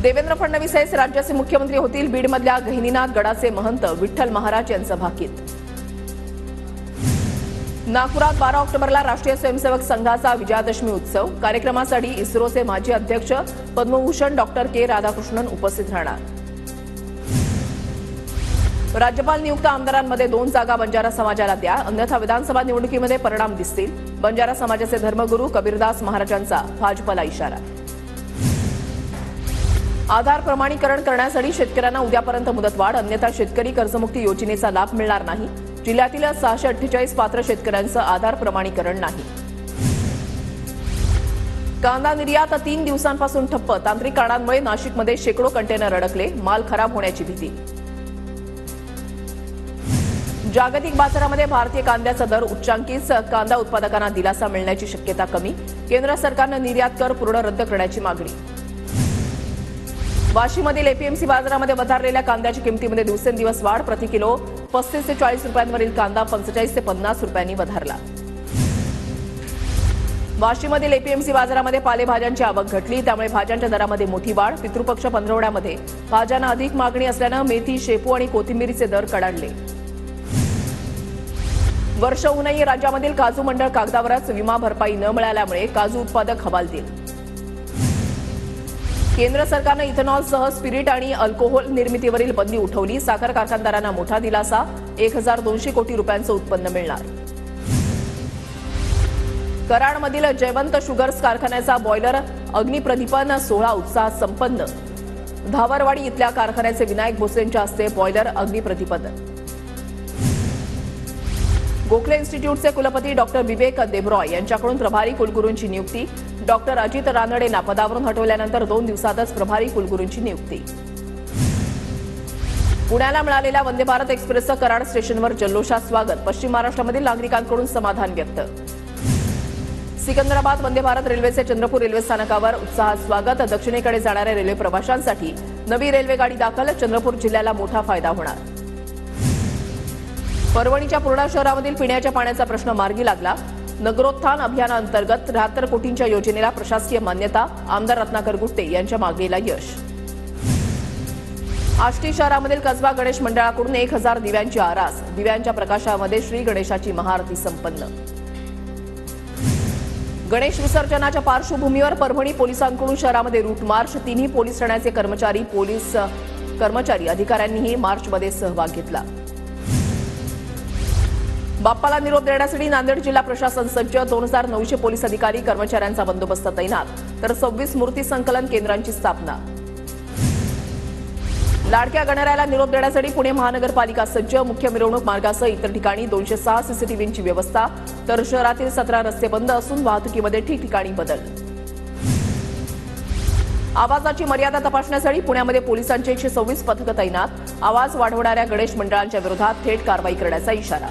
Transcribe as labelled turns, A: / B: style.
A: देवेंद्र फडणवीस हे राज्याचे मुख्यमंत्री होतील. बीडमधल्या गहिनीनाथ गडाचे महंत विठ्ठल महाराज यांचं भाकीत. नागपुरात 12 ऑक्टोबरला राष्ट्रीय स्वयंसेवक संघाचा विजयादशमी उत्सव. कार्यक्रमासाठी इस्रोचे माजी अध्यक्ष पद्मभूषण डॉक्टर के राधाकृष्णन उपस्थित राहणार. राज्यपाल नियुक्त आमदारांमध्ये 2 जागा बंजारा समाजाला द्या, अन्यथा विधानसभा निवडणुकीमध्ये परिणाम दिसतील. बंजारा समाजाचे धर्मगुरू कबीरदास महाराजांचा भाजपला इशारा. आधार प्रमाणीकरण करण्यासाठी शेतकऱ्यांना उद्यापर्यंत मुदतवाढ, अन्यथा शेतकरी कर्जमुक्ती योजनेचा लाभ मिळणार नाही. जिल्ह्यातील 648 पात्र शेतकऱ्यांचं आधार प्रमाणीकरण नाही. कांदा निर्यात 3 दिवसांपासून ठप्प. तांत्रिक कारणांमुळे नाशिकमध्ये शेकडो कंटेनर अडकले. माल खराब होण्याची भीती. जागतिक बाजारामध्ये भारतीय कांद्याचा दर उच्चांकीच. कांदा उत्पादकांना दिलासा मिळण्याची शक्यता कमी. केंद्र सरकारनं निर्यात कर पूर्ण रद्द करण्याची मागणी. वाशीमधील एपीएमसी बाजारामध्ये वधारलेल्या कांद्याच्या किमतीमध्ये दिवसेंदिवस वाढ. प्रति किलो 35 ते 40 रुपयांवरील कांदा 45 ते 50 रुपयांनी वधारला. वाशीमधील एपीएमसी बाजारामध्ये पालेभाज्यांची आवक घटली, त्यामुळे भाज्यांच्या दरामध्ये मोठी वाढ. पितृपक्ष पंधरवड्यामध्ये भाज्यांना अधिक मागणी असल्यानं मेथी, शेपू आणि कोथिंबीरीचे दर कडाडले. वर्ष होऊनही राज्यामधील काजू मंडळ कागदावरच. विमा भरपाई न मिळाल्यामुळे काजू उत्पादक हवालदिल. केंद्र सरकारनं इथेनॉलसह स्पिरिट आणि अल्कोहोल निर्मितीवरील बंदी उठवली. साखर कारखानदारांना मोठा दिलासा. 1200 कोटी रुपयांचं उत्पन्न मिळणार. कराडमधील जयवंत शुगर्स कारखान्याचा बॉयलर अग्निप्रदीपन सोहळा उत्साहात संपन्न. धावरवाडी इथल्या कारखान्याचे विनायक भोसलेंच्या हस्ते बॉयलर अग्निप्रदीपन. गोखले इन्स्टिट्यूटचे कुलपती डॉक्टर विवेक देबरॉय यांच्याकडून प्रभारी कुलगुरूंची नियुक्ती. डॉक्टर अजित रानडेंना पदावरून हटवल्यानंतर 2 दिवसातच प्रभारी कुलगुरूंची नियुक्ती. पुण्याला मिळालेल्या वंदे भारत एक्सप्रेसचं कराड स्टेशनवर जल्लोषात स्वागत. पश्चिम महाराष्ट्रामधील नागरिकांकडून समाधान व्यक्त. सिकंदराबाद वंदे भारत रेल्वेचे चंद्रपूर रेल्वे स्थानकावर उत्साहात स्वागत. दक्षिणेकडे जाणाऱ्या रेल्वे प्रवाशांसाठी नवी रेल्वे गाडी दाखल. चंद्रपूर जिल्ह्याला मोठा फायदा होणार. परभणीच्या पूर्णा शहरामधील पिण्याच्या पाण्याचा प्रश्न मार्गी लागला. नगरोत्थान अभियानाअंतर्गत 73 कोटींच्या योजनेला प्रशासकीय मान्यता. आमदार रत्नाकर गुट्टे यांच्या मागणीला यश. आष्टी शहरामधील कसबा गणेश मंडळाकडून 1000 दिव्यांची आरास. दिव्यांच्या प्रकाशामध्ये श्री गणेशाची महाआरती संपन्न. गणेश विसर्जनाच्या पार्श्वभूमीवर परभणी पोलिसांकडून शहरामध्ये रूट मार्च. 3ही पोलीस ठाण्याचे कर्मचारी अधिकाऱ्यांनीही मार्चमध्ये सहभाग घेतला. बाप्पाला निरोप देण्यासाठी नांदेड जिल्हा प्रशासन सज्ज. 2900 पोलीस अधिकारी कर्मचाऱ्यांचा बंदोबस्त तैनात. तर 26 मूर्ती संकलन केंद्रांची स्थापना. लाडक्या गणरायाला निरोप देण्यासाठी पुणे महानगरपालिका सज्ज. मुख्य मिरवणूक मार्गासह इतर ठिकाणी 206 सीसीटीव्हींची व्यवस्था. तर शहरातील 17 रस्ते बंद असून वाहतुकीमध्ये ठिकठिकाणी बदल. आवाजाची मर्यादा तपासण्यासाठी पुण्यामध्ये पोलिसांची 126 पथकं तैनात. आवाज वाढवणाऱ्या गणेश मंडळांच्या विरोधात थेट कारवाई करण्याचा इशारा.